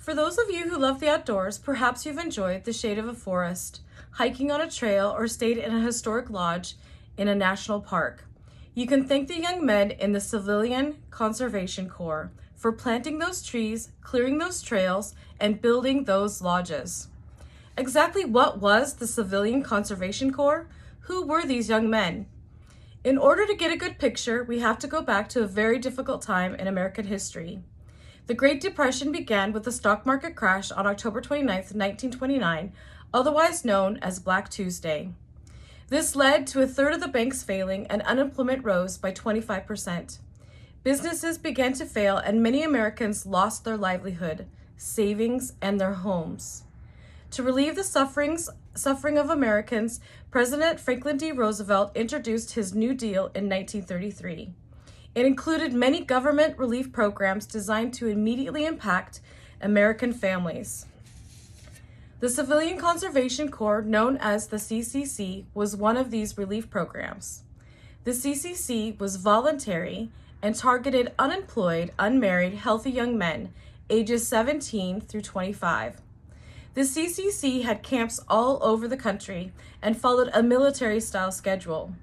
For those of you who love the outdoors, perhaps you've enjoyed the shade of a forest, hiking on a trail, or stayed in a historic lodge in a national park. You can thank the young men in the Civilian Conservation Corps for planting those trees, clearing those trails, and building those lodges. Exactly what was the Civilian Conservation Corps? Who were these young men? In order to get a good picture, we have to go back to a very difficult time in American history. The Great Depression began with the stock market crash on October 29, 1929, otherwise known as Black Tuesday. This led to a third of the banks failing and unemployment rose by 25%. Businesses began to fail and many Americans lost their livelihood, savings, and their homes. To relieve the suffering of Americans, President Franklin D. Roosevelt introduced his New Deal in 1933. It included many government relief programs designed to immediately impact American families. The Civilian Conservation Corps, known as the CCC, was one of these relief programs. The CCC was voluntary and targeted unemployed, unmarried, healthy young men, ages 17 through 25. The CCC had camps all over the country and followed a military-style schedule.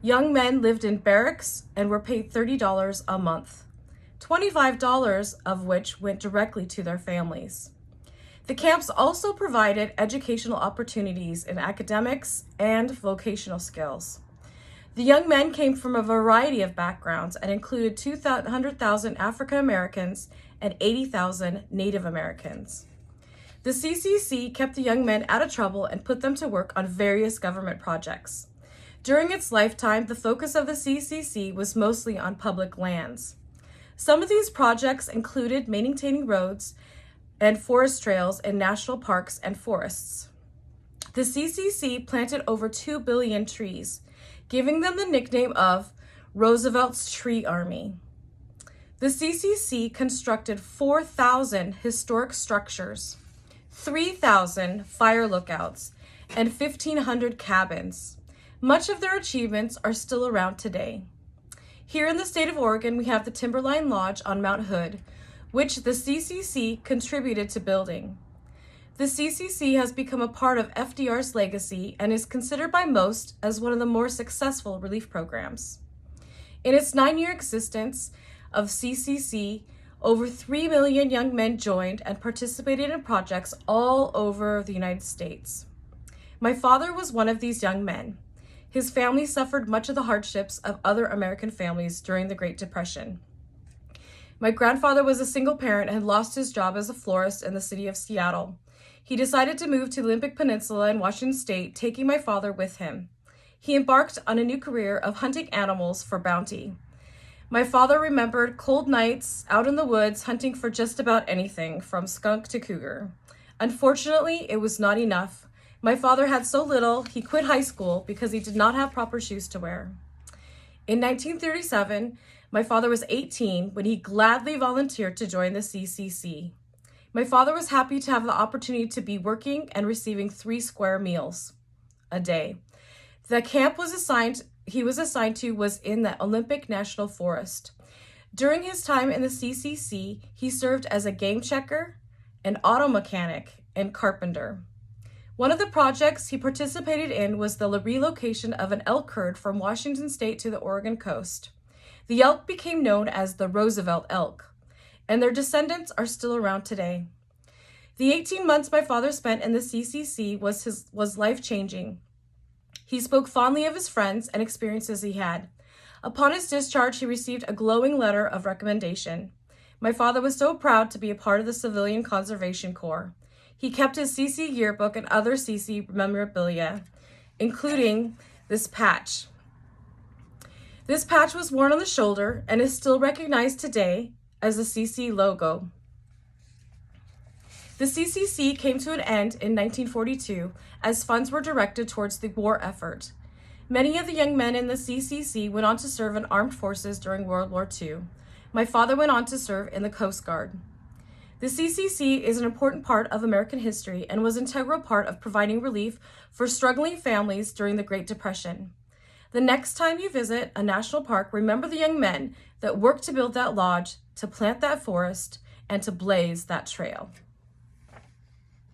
Young men lived in barracks and were paid $30 a month, $25 of which went directly to their families. The camps also provided educational opportunities in academics and vocational skills. The young men came from a variety of backgrounds and included 200,000 African Americans and 80,000 Native Americans. The CCC kept the young men out of trouble and put them to work on various government projects. During its lifetime, the focus of the CCC was mostly on public lands. Some of these projects included maintaining roads and forest trails in national parks and forests. The CCC planted over 2 billion trees, giving them the nickname of Roosevelt's Tree Army. The CCC constructed 4,000 historic structures, 3,000 fire lookouts, and 1,500 cabins. Much of their achievements are still around today. Here in the state of Oregon, we have the Timberline Lodge on Mount Hood, which the CCC contributed to building. The CCC has become a part of FDR's legacy and is considered by most as one of the more successful relief programs. In its 9-year existence of CCC, over 3 million young men joined and participated in projects all over the United States. My father was one of these young men. His family suffered much of the hardships of other American families during the Great Depression. My grandfather was a single parent and had lost his job as a florist in the city of Seattle. He decided to move to the Olympic Peninsula in Washington State, taking my father with him. He embarked on a new career of hunting animals for bounty. My father remembered cold nights out in the woods hunting for just about anything, from skunk to cougar. Unfortunately, it was not enough. My father had so little, he quit high school because he did not have proper shoes to wear. In 1937, my father was 18 when he gladly volunteered to join the CCC. My father was happy to have the opportunity to be working and receiving 3 square meals a day. The camp he was assigned to was in the Olympic National Forest. During his time in the CCC, he served as a game checker, an auto mechanic, and carpenter. One of the projects he participated in was the relocation of an elk herd from Washington State to the Oregon coast. The elk became known as the Roosevelt elk, and their descendants are still around today. The 18 months my father spent in the CCC was life-changing. He spoke fondly of his friends and experiences he had. Upon his discharge, he received a glowing letter of recommendation. My father was so proud to be a part of the Civilian Conservation Corps. He kept his CC yearbook and other CC memorabilia, including this patch. This patch was worn on the shoulder and is still recognized today as the CC logo. The CCC came to an end in 1942 as funds were directed towards the war effort. Many of the young men in the CCC went on to serve in armed forces during World War II. My father went on to serve in the Coast Guard. The CCC is an important part of American history and was an integral part of providing relief for struggling families during the Great Depression. The next time you visit a national park, remember the young men that worked to build that lodge, to plant that forest, and to blaze that trail.